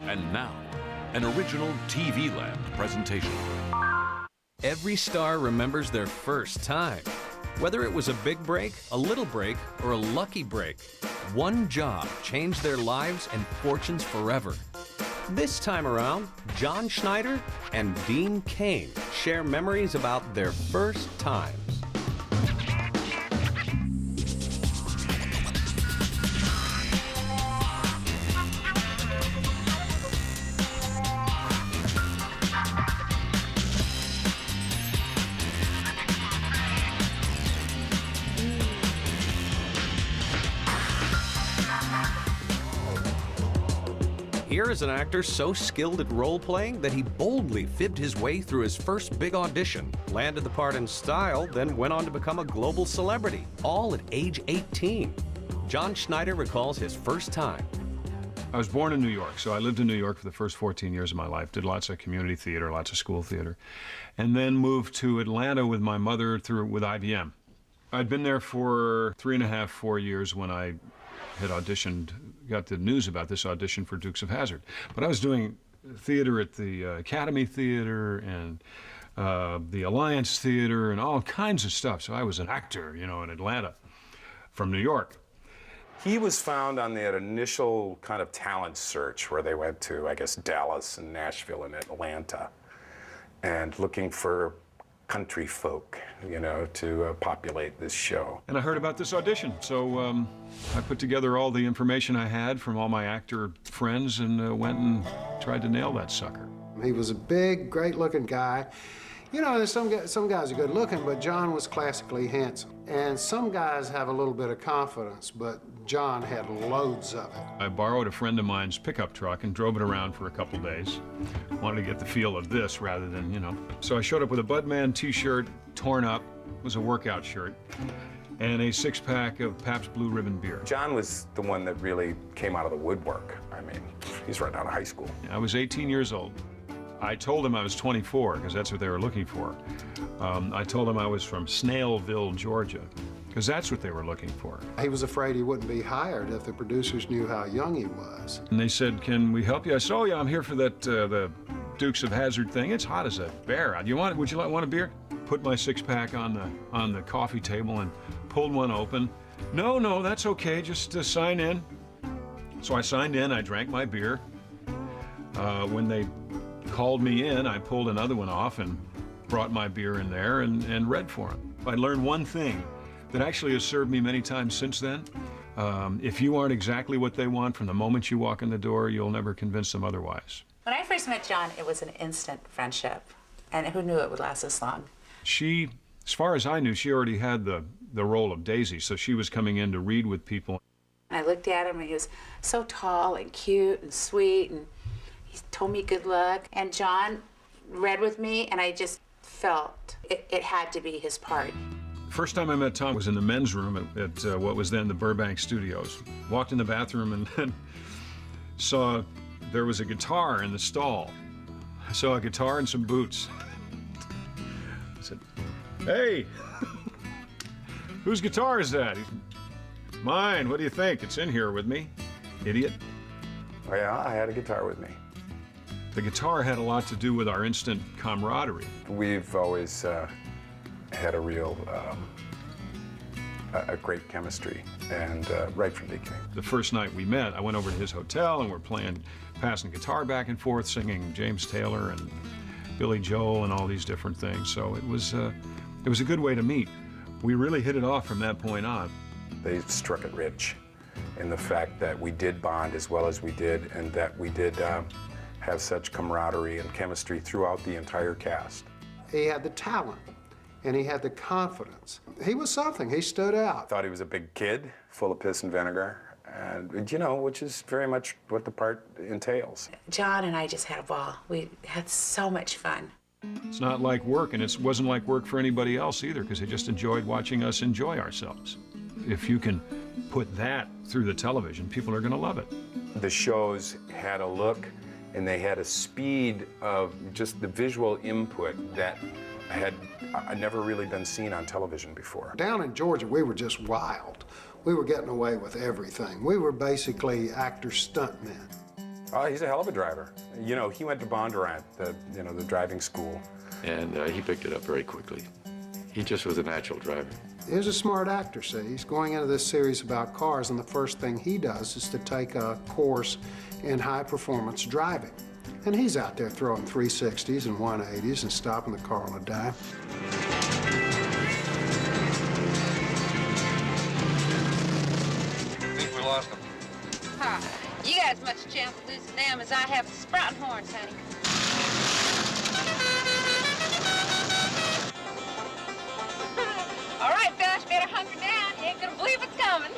And now, an original TV Land presentation. Every star remembers their first time. Whether it was a big break, a little break, or a lucky break, one job changed their lives and fortunes forever. This time around, John Schneider and Dean Cain share memories about their first times. Here is an actor so skilled at role-playing that he boldly fibbed his way through his first big audition, landed the part in style, then went on to become a global celebrity, all at age 18. John Schneider recalls his first time. I was born in New York, so I lived in New York for the first 14 years of my life, did lots of community theater, lots of school theater, and then moved to Atlanta with my mother with IBM. I'd been there for 3.5, 4 years when I had auditioned, got the news about this audition for Dukes of Hazzard. But I was doing theater at the Academy Theater and the Alliance Theater and all kinds of stuff. So I was an actor, you know, in Atlanta from New York. He was found on that initial kind of talent search where they went to, I guess, Dallas and Nashville and Atlanta, and looking for country folk, you know, to populate this show. And I heard about this audition, so I put together all the information I had from all my actor friends and went and tried to nail that sucker. He was a big, great-looking guy. You know, some guys are good-looking, but John was classically handsome. And some guys have a little bit of confidence, but John had loads of it. I borrowed a friend of mine's pickup truck and drove it around for a couple days. Wanted to get the feel of this rather than, you know. So I showed up with a Budman t-shirt, torn up, it was a workout shirt, and a 6-pack of Pabst Blue Ribbon beer. John was the one that really came out of the woodwork. I mean, he's right out of high school. I was 18 years old. I told him I was 24, because that's what they were looking for. I told him I was from Snailville, Georgia, because that's what they were looking for. He was afraid he wouldn't be hired if the producers knew how young he was. And they said, "Can we help you?" I said, "Oh yeah, I'm here for that the Dukes of Hazzard thing. It's hot as a bear. Would you want a beer?" Put my 6-pack on the coffee table and pulled one open. No, that's okay. Just sign in. So I signed in. I drank my beer. When they called me in, I pulled another one off and brought my beer in there and read for them. I learned one thing that actually has served me many times since then. If you aren't exactly what they want from the moment you walk in the door, you'll never convince them otherwise. When I first met John, it was an instant friendship. And who knew it would last this long? She, as far as I knew, she already had the role of Daisy, so she was coming in to read with people. I looked at him and he was so tall and cute and sweet, and he told me good luck. And John read with me, and I just felt it had to be his part. First time I met Tom was in the men's room at what was then the Burbank Studios. Walked in the bathroom and then saw there was a guitar in the stall. I saw a guitar and some boots. I said, "Hey, whose guitar is that?" He said, "Mine. What do you think? It's in here with me, idiot." Oh yeah, I had a guitar with me. The guitar had a lot to do with our instant camaraderie. We've always had a real, a great chemistry, and right from the beginning. The first night we met, I went over to his hotel and we're passing guitar back and forth, singing James Taylor and Billy Joel and all these different things. So it was a good way to meet. We really hit it off from that point on. They struck it rich in the fact that we did bond as well as we did, and that we did have such camaraderie and chemistry throughout the entire cast. He had the talent, and he had the confidence. He was something. He stood out. Thought he was a big kid, full of piss and vinegar, and you know, which is very much what the part entails. John and I just had a ball. We had so much fun. It's not like work, and it wasn't like work for anybody else either, because they just enjoyed watching us enjoy ourselves. If you can put that through the television, people are going to love it. The shows had a look, and they had a speed of just the visual input that had never really been seen on television before. Down in Georgia, we were just wild. We were getting away with everything. We were basically actor stuntmen. Oh, he's a hell of a driver. You know, he went to Bondurant, the driving school. And he picked it up very quickly. He just was a natural driver. He was a smart actor, see. He's going into this series about cars, and the first thing he does is to take a course in high-performance driving. And he's out there throwing 360s and 180s and stopping the car on a dime. I think we lost him. Huh. You got as much chance of losing them as I have of sprouting horns, honey. All right, Josh, better hunker down. You ain't gonna believe what's coming.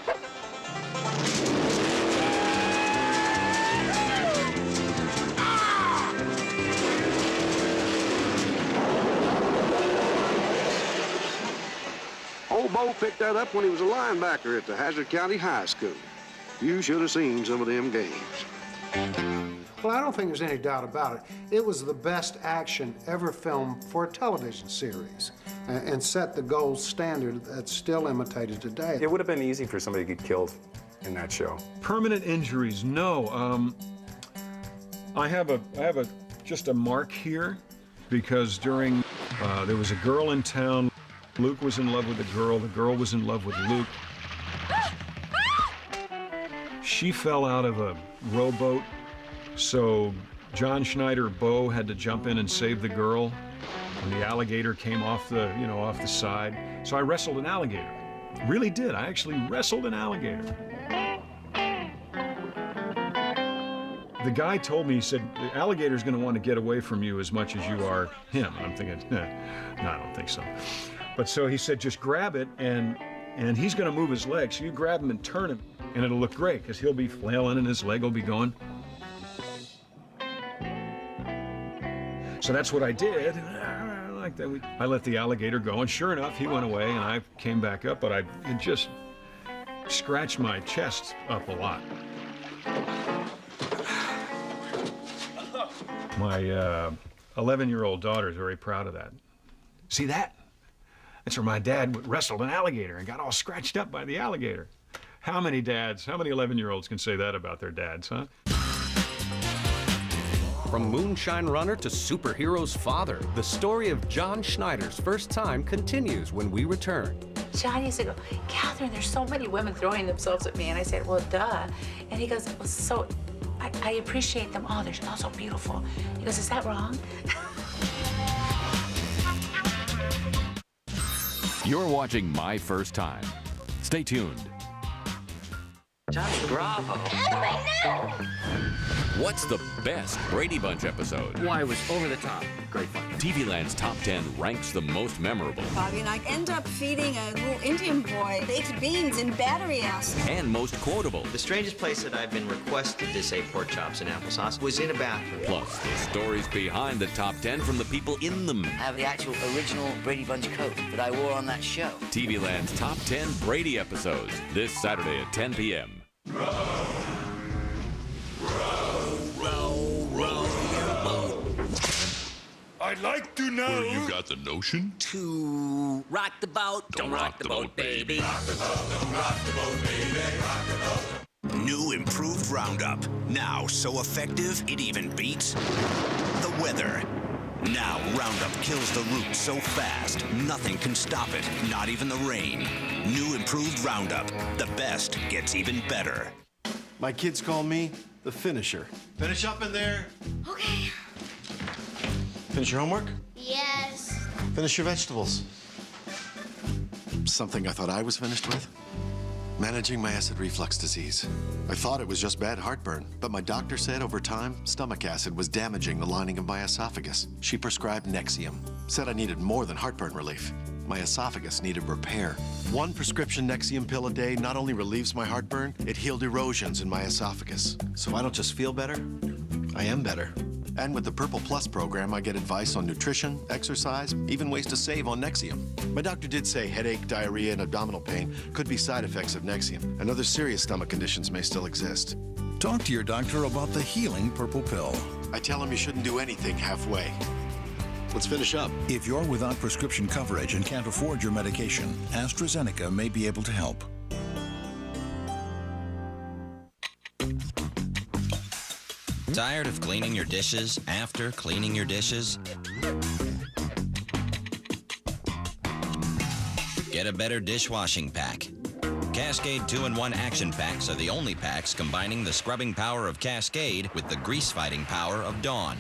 Old Bo picked that up when he was a linebacker at the Hazard County High School. You should have seen some of them games. Well, I don't think there's any doubt about it. It was the best action ever filmed for a television series and set the gold standard that's still imitated today. It would have been easy for somebody to get killed in that show. Permanent injuries, no. I have just a mark here because during, there was a girl in town. Luke was in love with the girl was in love with Luke. She fell out of a rowboat, so John Schneider, Bo, had to jump in and save the girl when the alligator came off the, off the side. So I wrestled an alligator. Really did. I actually wrestled an alligator. The guy told me, he said, the alligator's gonna want to get away from you as much as you are him. And I'm thinking, no, I don't think so. But so he said, just grab it, and he's gonna move his leg, so you grab him and turn him, and it'll look great, because he'll be flailing and his leg will be going. So that's what I did. Like that, I let the alligator go, and sure enough, he went away, and I came back up, but it just scratched my chest up a lot. My 11-year-old daughter is very proud of that. See that? That's where my dad wrestled an alligator and got all scratched up by the alligator. How many dads, how many 11-year-olds can say that about their dads, huh? From moonshine runner to superhero's father, the story of John Schneider's first time continues when we return. John used to go, Catherine, there's so many women throwing themselves at me. And I said, well, duh. And he goes, well, so I appreciate them all. They're all so beautiful. He goes, is that wrong? You're watching My First Time. Stay tuned. Bravo. What's the best Brady Bunch episode? Why, it was over the top. Great fun. TV Land's Top 10 ranks the most memorable Bobby and I end up feeding a little Indian boy baked beans and battery acid. and most quotable. The strangest place that I've been requested to say pork chops and applesauce was in a bathroom. Plus, the stories behind the Top 10 from the people in them. I have the actual original Brady Bunch coat that I wore on that show. TV Land's Top 10 Brady episodes, this Saturday at 10 p.m. I'd like to know. Well, you got the notion? To rock the boat, don't rock the boat, baby. Rock the boat, don't rock the boat, baby. Rock the boat. New improved Roundup. Now so effective, it even beats the weather. Now Roundup kills the root so fast, nothing can stop it, not even the rain. New improved Roundup. The best gets even better. My kids call me the finisher. Finish up in there. Okay. Finish your homework? Yes. Finish your vegetables. Something I thought I was finished with? Managing my acid reflux disease. I thought it was just bad heartburn, but my doctor said over time, stomach acid was damaging the lining of my esophagus. She prescribed Nexium. Said I needed more than heartburn relief. My esophagus needed repair. One prescription Nexium pill a day not only relieves my heartburn, it healed erosions in my esophagus. So I don't just feel better, I am better. And with the Purple Plus program, I get advice on nutrition, exercise, even ways to save on Nexium. My doctor did say headache, diarrhea, and abdominal pain could be side effects of Nexium, and other serious stomach conditions may still exist. Talk to your doctor about the healing purple pill. I tell him you shouldn't do anything halfway. Let's finish up. If you're without prescription coverage and can't afford your medication, AstraZeneca may be able to help. Tired of cleaning your dishes after cleaning your dishes? Get a better dishwashing pack. Cascade 2-in-1 action packs are the only packs combining the scrubbing power of Cascade with the grease-fighting power of Dawn.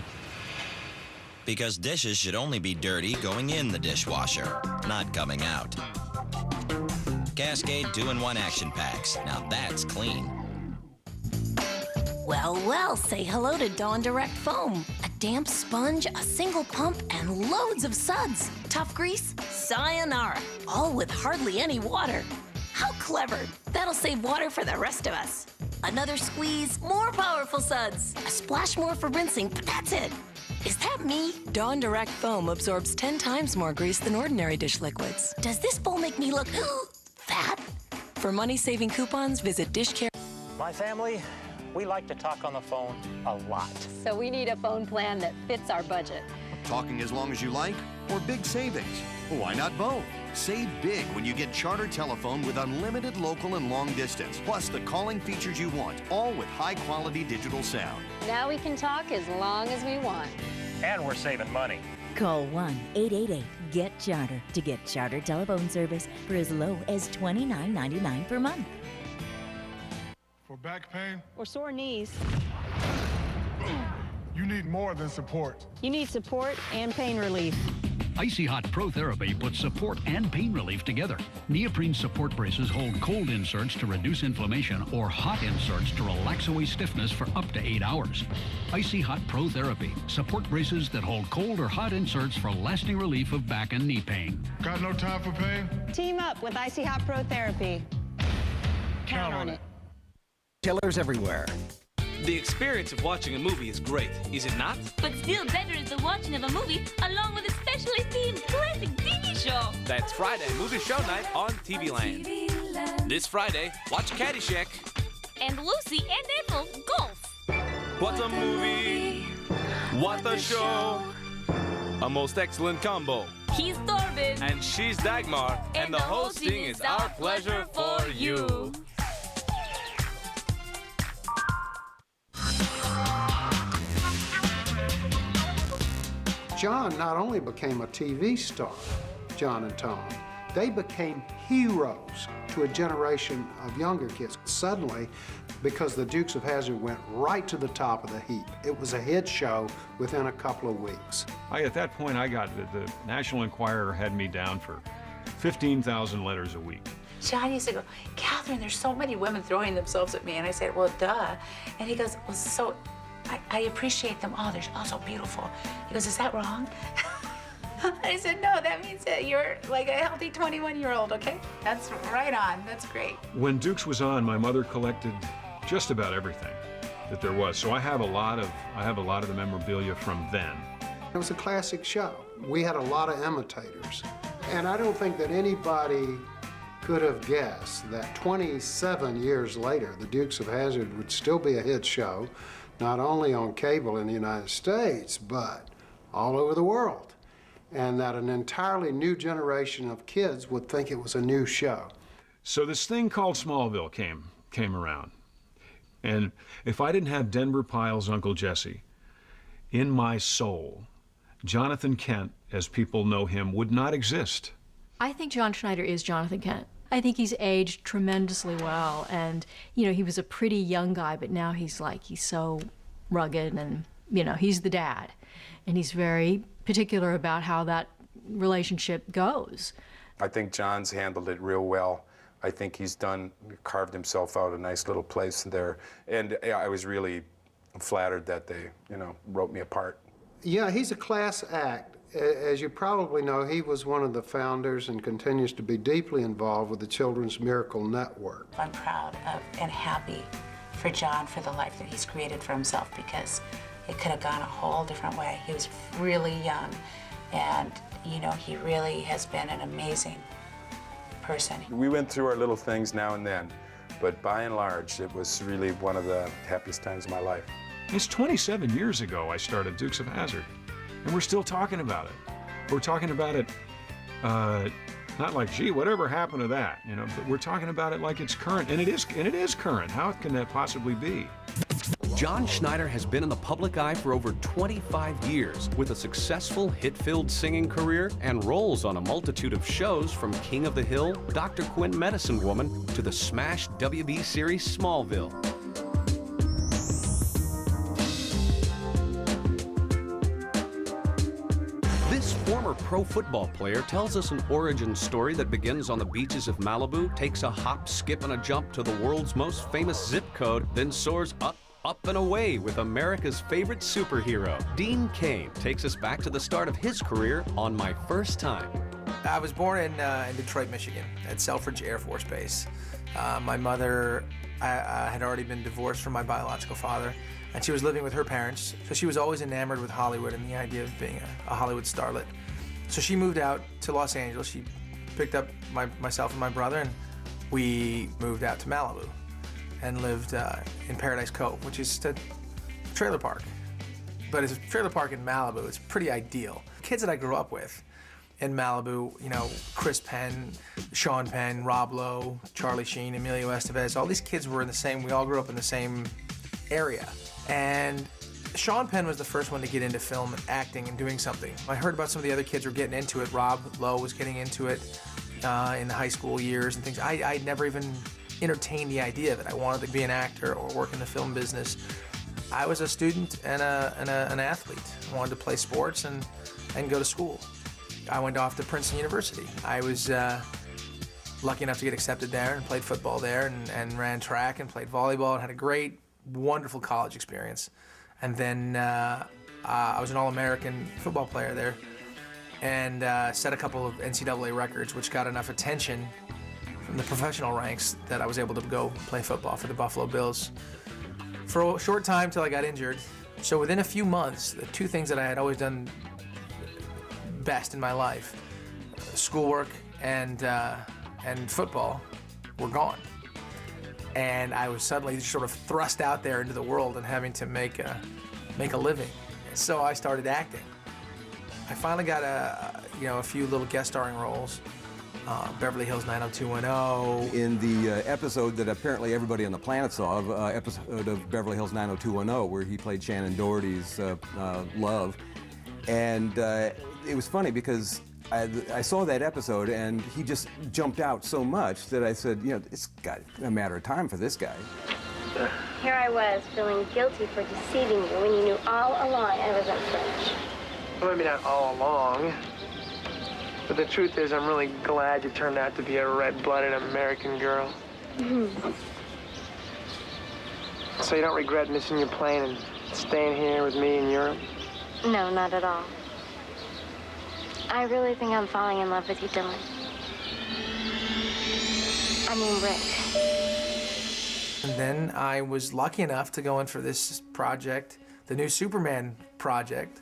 Because dishes should only be dirty going in the dishwasher, not coming out. Cascade 2-in-1 action packs. Now that's clean. Well, well, say hello to Dawn Direct Foam. A damp sponge, a single pump, and loads of suds. Tough grease? Sayonara. All with hardly any water. How clever. That'll save water for the rest of us. Another squeeze, more powerful suds. A splash more for rinsing, but that's it. Is that me? Dawn Direct Foam absorbs 10 times more grease than ordinary dish liquids. Does this bowl make me look fat? For money-saving coupons, visit Dishcare. My family, we like to talk on the phone a lot. So we need a phone plan that fits our budget. Talking as long as you like, or big savings? Why not both? Save big when you get Charter Telephone with unlimited local and long distance, plus the calling features you want, all with high-quality digital sound. Now we can talk as long as we want. And we're saving money. Call 1-888-GET-CHARTER to get Charter telephone service for as low as $29.99 per month. For back pain or sore knees, you need more than support. You need support and pain relief. Icy Hot Pro Therapy puts support and pain relief together. Neoprene support braces hold cold inserts to reduce inflammation or hot inserts to relax away stiffness for up to 8 hours. Icy Hot Pro Therapy. Support braces that hold cold or hot inserts for lasting relief of back and knee pain. Got no time for pain? Team up with Icy Hot Pro Therapy. Count on it. Killers everywhere. The experience of watching a movie is great, is it not? But still better is the watching of a movie along with a specially themed classic TV show. That's Friday Movie Show Night on TV Land. This Friday, watch Caddyshack. And Lucy and Ethel golf. What a movie! What a show! A most excellent combo. He's Torben. And she's Dagmar. And the hosting is our pleasure for you. John not only became a TV star, John and Tom, they became heroes to a generation of younger kids. Suddenly, because the Dukes of Hazzard went right to the top of the heap. It was a hit show within a couple of weeks. At that point, I got the National Enquirer had me down for 15,000 letters a week. John used to go, Catherine, there's so many women throwing themselves at me. And I said, well, duh. And he goes, well, so I appreciate them all. They're all so beautiful. He goes, is that wrong? I said, no, that means that you're like a healthy 21-year-old, okay? That's right on. That's great. When Dukes was on, my mother collected just about everything that there was. So I have a lot of the memorabilia from then. It was a classic show. We had a lot of imitators. And I don't think that anybody could have guessed that 27 years later, the Dukes of Hazzard would still be a hit show, not only on cable in the United States, but all over the world. And that an entirely new generation of kids would think it was a new show. So this thing called Smallville came around. And if I didn't have Denver Pyle's Uncle Jesse in my soul, Jonathan Kent, as people know him, would not exist. I think John Schneider is Jonathan Kent. I think he's aged tremendously well, and he was a pretty young guy, but now he's so rugged, and he's the dad, and he's very particular about how that relationship goes. I think John's handled it real well. I think he's carved himself out a nice little place there, and I was really flattered that they, wrote me a part. Yeah, he's a class act. As you probably know, he was one of the founders and continues to be deeply involved with the Children's Miracle Network. I'm proud of and happy for John for the life that he's created for himself, because it could have gone a whole different way. He was really young, and he really has been an amazing person. We went through our little things now and then, but by and large, it was really one of the happiest times of my life. It's 27 years ago I started Dukes of Hazzard. And we're still talking about it. We're talking about it, not like, gee, whatever happened to that, but we're talking about it like it's current, and it is current. How can that possibly be? John Schneider has been in the public eye for over 25 years with a successful hit-filled singing career and roles on a multitude of shows from King of the Hill, Dr. Quinn Medicine Woman, to the smash WB series Smallville. This former pro football player tells us an origin story that begins on the beaches of Malibu, takes a hop, skip, and a jump to the world's most famous zip code, then soars up and away with America's favorite superhero. Dean Cain takes us back to the start of his career on My First Time. I was born in Detroit, Michigan, at Selfridge Air Force Base. My mother had already been divorced from my biological father, and she was living with her parents, so she was always enamored with Hollywood and the idea of being a Hollywood starlet. So she moved out to Los Angeles. She picked up myself and my brother, and we moved out to Malibu and lived in Paradise Cove, which is just a trailer park. But it's a trailer park in Malibu. It's pretty ideal. Kids that I grew up with in Malibu, you know, Chris Penn, Sean Penn, Rob Lowe, Charlie Sheen, Emilio Estevez, all these kids were in the same, we all grew up in the same area. And Sean Penn was the first one to get into film and acting and doing something. I heard about some of the other kids were getting into it. Rob Lowe was getting into it in the high school years and things. I'd never even entertained the idea that I wanted to be an actor or work in the film business. I was a student and an athlete. I wanted to play sports and go to school. I went off to Princeton University. I was lucky enough to get accepted there and played football there and ran track and played volleyball and had a great, wonderful college experience. And then I was an All-American football player there and set a couple of NCAA records, which got enough attention from the professional ranks that I was able to go play football for the Buffalo Bills for a short time till I got injured. So within a few months, the two things that I had always done best in my life, schoolwork and football, were gone. And I was suddenly sort of thrust out there into the world and having to make a living. So I started acting. I finally got a few little guest starring roles. Beverly Hills 90210. In the episode that apparently everybody on the planet saw, episode of Beverly Hills 90210, where he played Shannon Doherty's love. And it was funny because I saw that episode and he just jumped out so much that I said, you know, it's got a matter of time for this guy. Here I was, feeling guilty for deceiving you when you knew all along I wasn't French. Well, maybe not all along, but the truth is I'm really glad you turned out to be a red-blooded American girl. Mm-hmm. So you don't regret missing your plane and staying here with me in Europe? No, not at all. I really think I'm falling in love with you, Dylan. I mean, Rick. And then I was lucky enough to go in for this project, the new Superman project,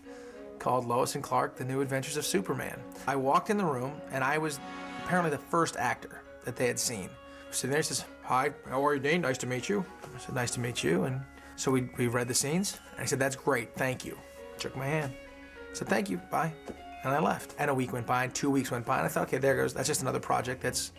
called Lois and Clark, The New Adventures of Superman. I walked in the room, and I was apparently the first actor that they had seen. So there he says, "Hi, how are you, Dean? Nice to meet you." I said, "Nice to meet you." And so we read the scenes, and I said, "That's great, thank you." Shook my hand. I said, "Thank you, bye." And I left. And a week went by, and 2 weeks went by, and I thought, okay, there goes, that's just another project that's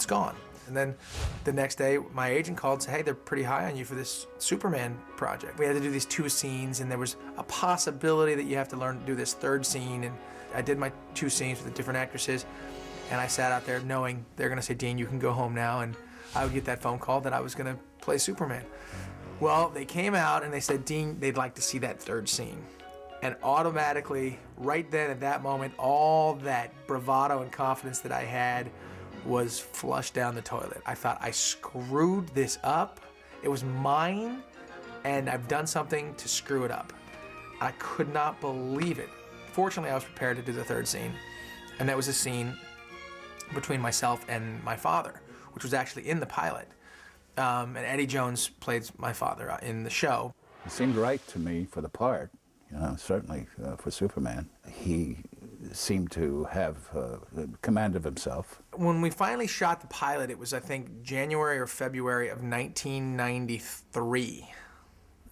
gone. And then the next day, my agent called and said, "Hey, they're pretty high on you for this Superman project." We had to do these 2 scenes, and there was a possibility that you have to learn to do this 3rd scene. And I did my 2 scenes with the different actresses, and I sat out there knowing they're gonna say, "Dean, you can go home now." And I would get that phone call that I was gonna play Superman. Well, they came out and they said, "Dean, they'd like to see that 3rd scene." And automatically, right then at that moment, all that bravado and confidence that I had was flushed down the toilet. I thought, I screwed this up. It was mine, and I've done something to screw it up. I could not believe it. Fortunately, I was prepared to do the 3rd scene, and that was a scene between myself and my father, which was actually in the pilot. And Eddie Jones played my father in the show. It seemed right to me for the part. You know, certainly for Superman, he seemed to have command of himself. When we finally shot the pilot, it was, I think, January or February of 1993.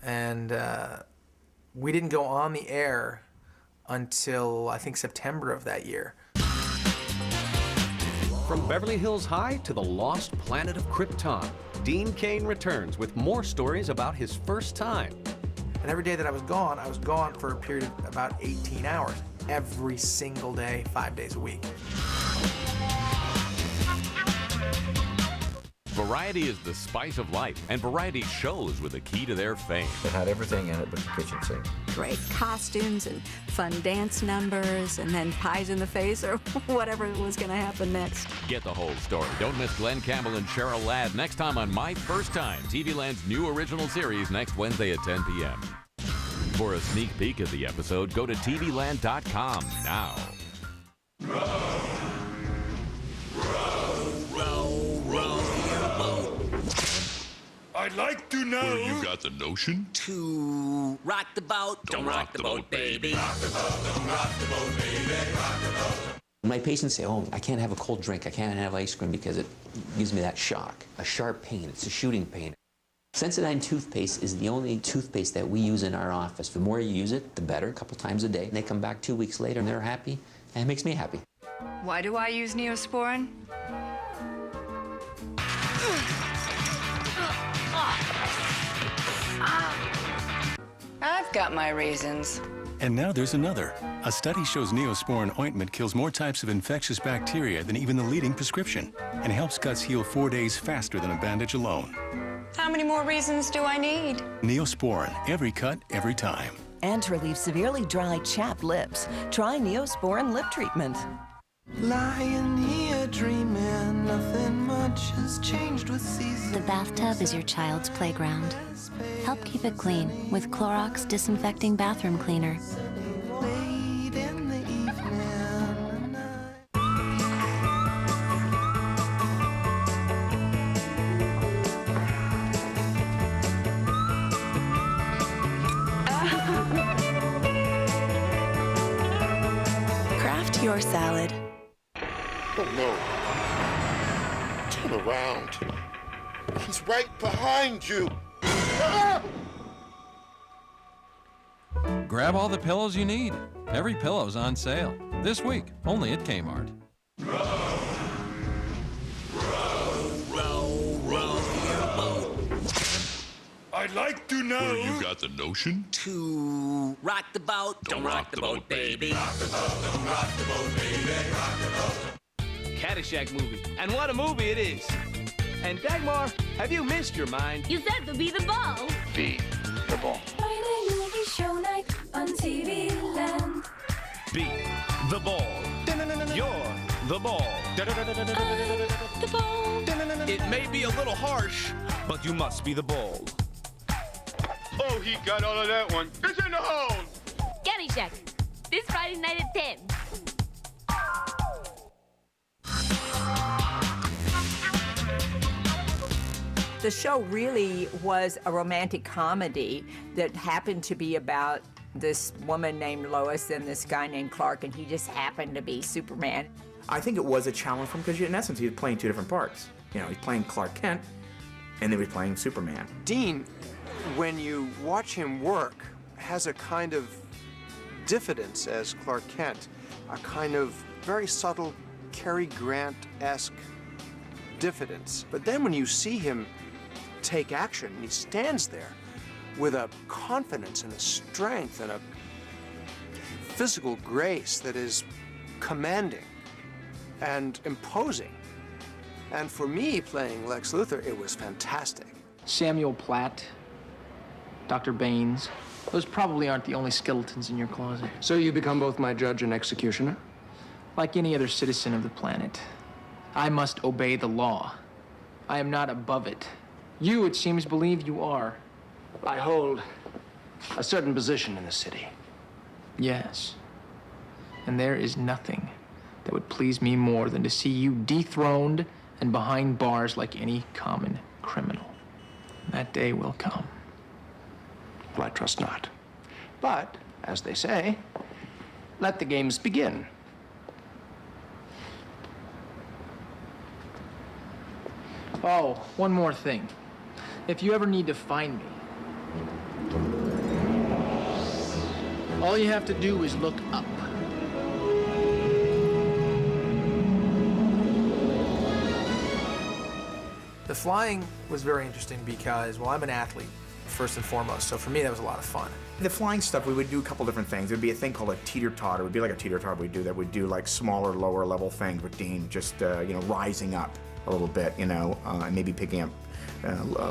And we didn't go on the air until, I think, September of that year. From Beverly Hills High to the lost planet of Krypton, Dean Cain returns with more stories about his first time. And every day that I was gone for a period of about 18 hours. Every single day, 5 days a week. Variety is the spice of life, and variety shows were the key to their fame. It had everything in it but the kitchen sink. Great costumes and fun dance numbers, and then pies in the face or whatever was going to happen next. Get the whole story. Don't miss Glenn Campbell and Cheryl Ladd next time on My First Time, TV Land's new original series next Wednesday at 10 p.m. For a sneak peek of the episode, go to tvland.com now. I'd like to know. Where you got the notion? To rock the boat. Don't rock the boat, baby. Rock the boat, don't rock the boat, baby. Rock the boat. My patients say, oh, I can't have a cold drink. I can't have ice cream because it gives me that shock. A sharp pain. It's a shooting pain. Sensodyne toothpaste is the only toothpaste that we use in our office. The more you use it, the better, a couple times a day. And they come back 2 weeks later and they're happy, and it makes me happy. Why do I use Neosporin? I've got my reasons. And now there's another. A study shows Neosporin ointment kills more types of infectious bacteria than even the leading prescription and helps cuts heal 4 days faster than a bandage alone. How many more reasons do I need? Neosporin, every cut, every time. And to relieve severely dry, chapped lips, try Neosporin lip treatment. Lying here dreaming, nothing much has changed with seasons. The bathtub is your child's playground. Help keep it clean with Clorox Disinfecting Bathroom Cleaner. Late in the evening. Craft your salad. Oh no. Turn around. He's right behind you. Ah! Grab all the pillows you need. Every pillow's on sale. This week, only at Kmart. I'd like to know. Where you got the notion? To rock the boat. Don't rock the boat, baby. Rock the boat, don't rock the boat, baby. Rock the boat. Caddyshack movie. And what a movie it is. And Dagmar, have you missed your mind? You said to be the ball. Be the ball. Friday movie show night on TV Land. Be the ball. You're the ball. The ball. It may be a little harsh, but you must be the ball. Oh, he got all of that one. It's in the hole. Caddyshack. This Friday night at 10. The show really was a romantic comedy that happened to be about this woman named Lois and this guy named Clark, and he just happened to be Superman. I think it was a challenge for him because in essence he was playing two different parts. You know, he's playing Clark Kent, and then he was playing Superman. Dean, when you watch him work, has a kind of diffidence as Clark Kent, a kind of very subtle Cary Grant-esque diffidence. But then when you see him take action, and he stands there with a confidence and a strength and a physical grace that is commanding and imposing. And for me, playing Lex Luthor, it was fantastic. Samuel Platt, Dr. Baines, those probably aren't the only skeletons in your closet. So you become both my judge and executioner? Like any other citizen of the planet, I must obey the law. I am not above it. You, it seems, believe you are. I hold a certain position in the city. Yes. And there is nothing that would please me more than to see you dethroned and behind bars like any common criminal. That day will come. Well, I trust not. But, as they say, let the games begin. Oh, one more thing. If you ever need to find me, all you have to do is look up. The flying was very interesting because, well, I'm an athlete, first and foremost, so for me that was a lot of fun. The flying stuff, we would do a couple different things. There would be a thing called a teeter-totter. It would be like a teeter-totter we'd do that would do like smaller, lower level things with Dean, just, you know, rising up a little bit, you know, and maybe picking up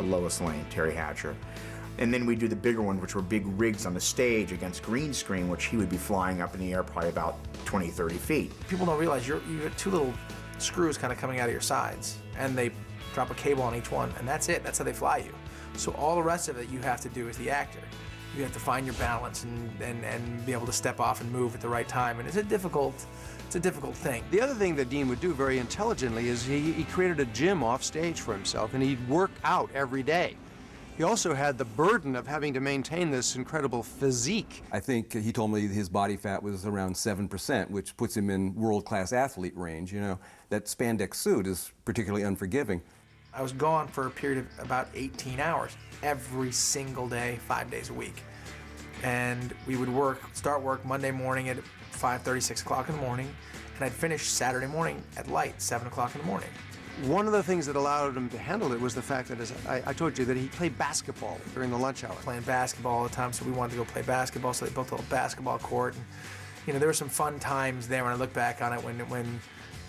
Lois Lane, Terry Hatcher. And then we do the bigger ones, which were big rigs on the stage against green screen, which he would be flying up in the air probably about 20, 30 feet. People don't realize you have two little screws kind of coming out of your sides, and they drop a cable on each one, and that's it. That's how they fly you. So all the rest of it you have to do as the actor. You have to find your balance and be able to step off and move at the right time, and it's a difficult thing. The other thing that Dean would do very intelligently is he created a gym off stage for himself, and he'd work out every day. He also had the burden of having to maintain this incredible physique. I think he told me his body fat was around 7%, which puts him in world-class athlete range. You know, that spandex suit is particularly unforgiving. I was gone for a period of about 18 hours every single day, 5 days a week. And we would start work Monday morning at 5:30, 6 o'clock in the morning, and I'd finish Saturday morning at light, 7 o'clock in the morning. One of the things that allowed him to handle it was the fact that, as I told you, that he played basketball during the lunch hour. Playing basketball all the time, so we wanted to go play basketball, so they built a little basketball court. And, you know, there were some fun times there when I look back on it when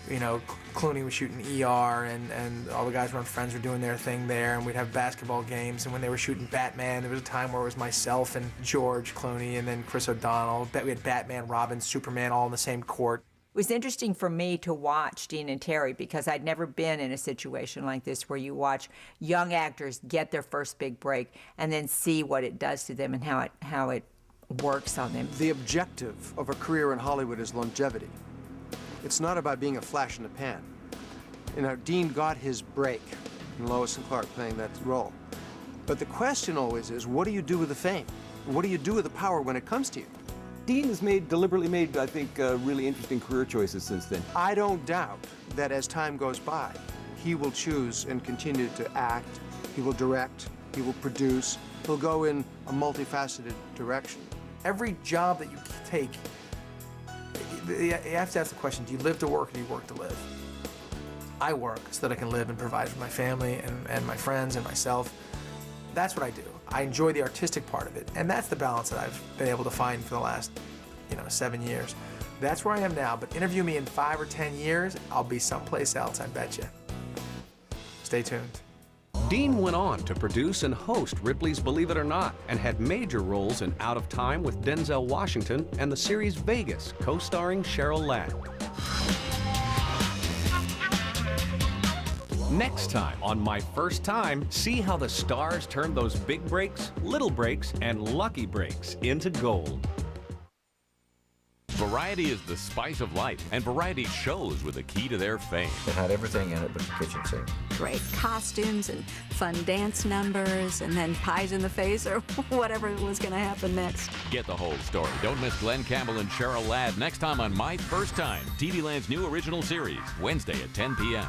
you know, Clooney was shooting ER and all the guys around Friends were doing their thing there, and we'd have basketball games. And when they were shooting Batman, there was a time where it was myself and George Clooney and then Chris O'Donnell. We had Batman, Robin, Superman all in the same court. It was interesting for me to watch Dean and Terry because I'd never been in a situation like this where you watch young actors get their first big break and then see what it does to them and how it works on them. The objective of a career in Hollywood is longevity. It's not about being a flash in the pan. You know, Dean got his break in Lois and Clark playing that role. But the question always is, what do you do with the fame? What do you do with the power when it comes to you? Dean has deliberately made, I think, really interesting career choices since then. I don't doubt that as time goes by, he will choose and continue to act, he will direct, he will produce, he'll go in a multifaceted direction. Every job that you take, you have to ask the question, do you live to work or do you work to live? I work so that I can live and provide for my family and my friends and myself. That's what I do. I enjoy the artistic part of it, and that's the balance that I've been able to find for the last, 7 years. That's where I am now, but interview me in 5 or 10 years, I'll be someplace else, I bet you. Stay tuned. Dean went on to produce and host Ripley's Believe It or Not and had major roles in Out of Time with Denzel Washington and the series Vegas, co-starring Cheryl Ladd. Next time on My First Time, see how the stars turn those big breaks, little breaks, and lucky breaks into gold. Variety is the spice of life, and variety shows were the key to their fame. It had everything in it but the kitchen sink. Great costumes and fun dance numbers, and then pies in the face or whatever was going to happen next. Get the whole story. Don't miss Glenn Campbell and Cheryl Ladd next time on My First Time, TV Land's new original series, Wednesday at 10 p.m.